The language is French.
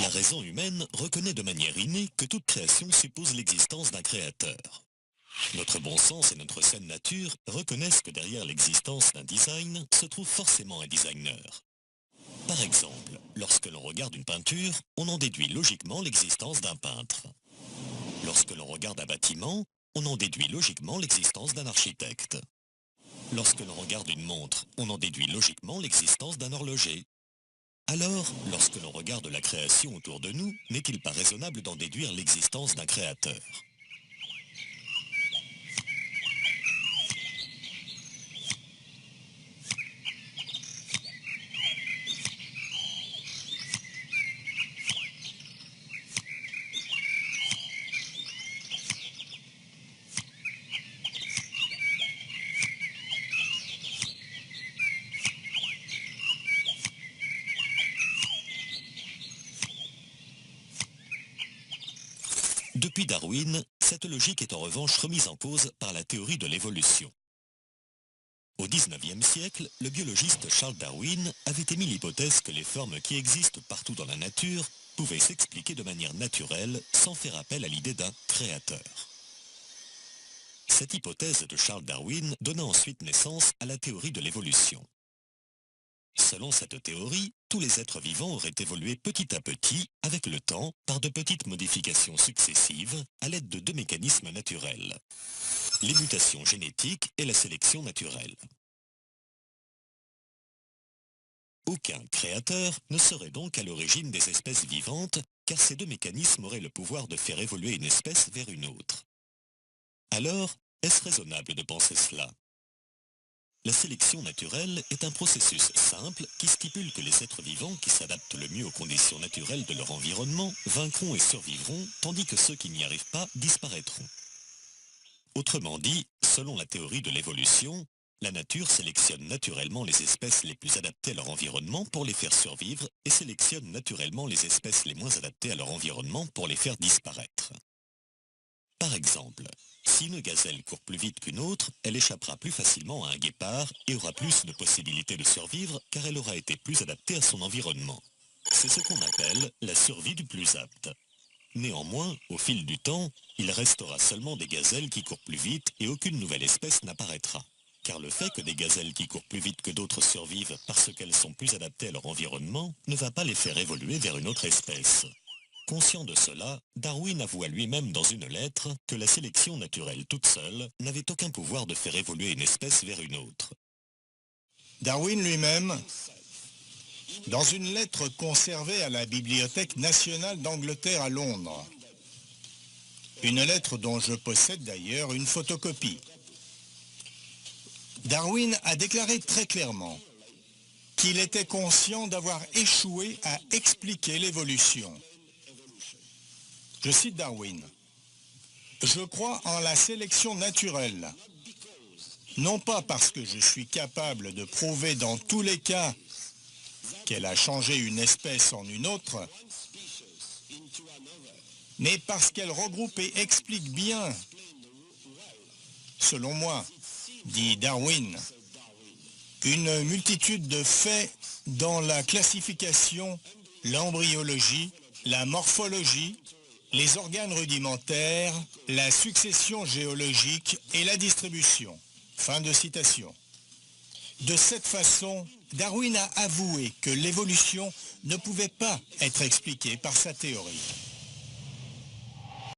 La raison humaine reconnaît de manière innée que toute création suppose l'existence d'un créateur. Notre bon sens et notre saine nature reconnaissent que derrière l'existence d'un design se trouve forcément un designer. Par exemple, lorsque l'on regarde une peinture, on en déduit logiquement l'existence d'un peintre. Lorsque l'on regarde un bâtiment, on en déduit logiquement l'existence d'un architecte. Lorsque l'on regarde une montre, on en déduit logiquement l'existence d'un horloger. Alors, lorsque l'on regarde la création autour de nous, n'est-il pas raisonnable d'en déduire l'existence d'un créateur ? Depuis Darwin, cette logique est en revanche remise en cause par la théorie de l'évolution. Au XIXe siècle, le biologiste Charles Darwin avait émis l'hypothèse que les formes qui existent partout dans la nature pouvaient s'expliquer de manière naturelle sans faire appel à l'idée d'un créateur. Cette hypothèse de Charles Darwin donna ensuite naissance à la théorie de l'évolution. Selon cette théorie, tous les êtres vivants auraient évolué petit à petit, avec le temps, par de petites modifications successives, à l'aide de deux mécanismes naturels: les mutations génétiques et la sélection naturelle. Aucun créateur ne serait donc à l'origine des espèces vivantes, car ces deux mécanismes auraient le pouvoir de faire évoluer une espèce vers une autre. Alors, est-ce raisonnable de penser cela ? La sélection naturelle est un processus simple qui stipule que les êtres vivants qui s'adaptent le mieux aux conditions naturelles de leur environnement vaincront et survivront, tandis que ceux qui n'y arrivent pas disparaîtront. Autrement dit, selon la théorie de l'évolution, la nature sélectionne naturellement les espèces les plus adaptées à leur environnement pour les faire survivre et sélectionne naturellement les espèces les moins adaptées à leur environnement pour les faire disparaître. Par exemple, si une gazelle court plus vite qu'une autre, elle échappera plus facilement à un guépard et aura plus de possibilités de survivre car elle aura été plus adaptée à son environnement. C'est ce qu'on appelle la survie du plus apte. Néanmoins, au fil du temps, il restera seulement des gazelles qui courent plus vite et aucune nouvelle espèce n'apparaîtra. Car le fait que des gazelles qui courent plus vite que d'autres survivent parce qu'elles sont plus adaptées à leur environnement ne va pas les faire évoluer vers une autre espèce. Conscient de cela, Darwin avoua lui-même dans une lettre que la sélection naturelle toute seule n'avait aucun pouvoir de faire évoluer une espèce vers une autre. Darwin lui-même, dans une lettre conservée à la Bibliothèque nationale d'Angleterre à Londres, une lettre dont je possède d'ailleurs une photocopie, Darwin a déclaré très clairement qu'il était conscient d'avoir échoué à expliquer l'évolution. Je cite Darwin: « Je crois en la sélection naturelle, non pas parce que je suis capable de prouver dans tous les cas qu'elle a changé une espèce en une autre, mais parce qu'elle regroupe et explique bien, selon moi, dit Darwin, une multitude de faits dans la classification, l'embryologie, la morphologie, les organes rudimentaires, la succession géologique et la distribution. » Fin de citation. De cette façon, Darwin a avoué que l'évolution ne pouvait pas être expliquée par sa théorie.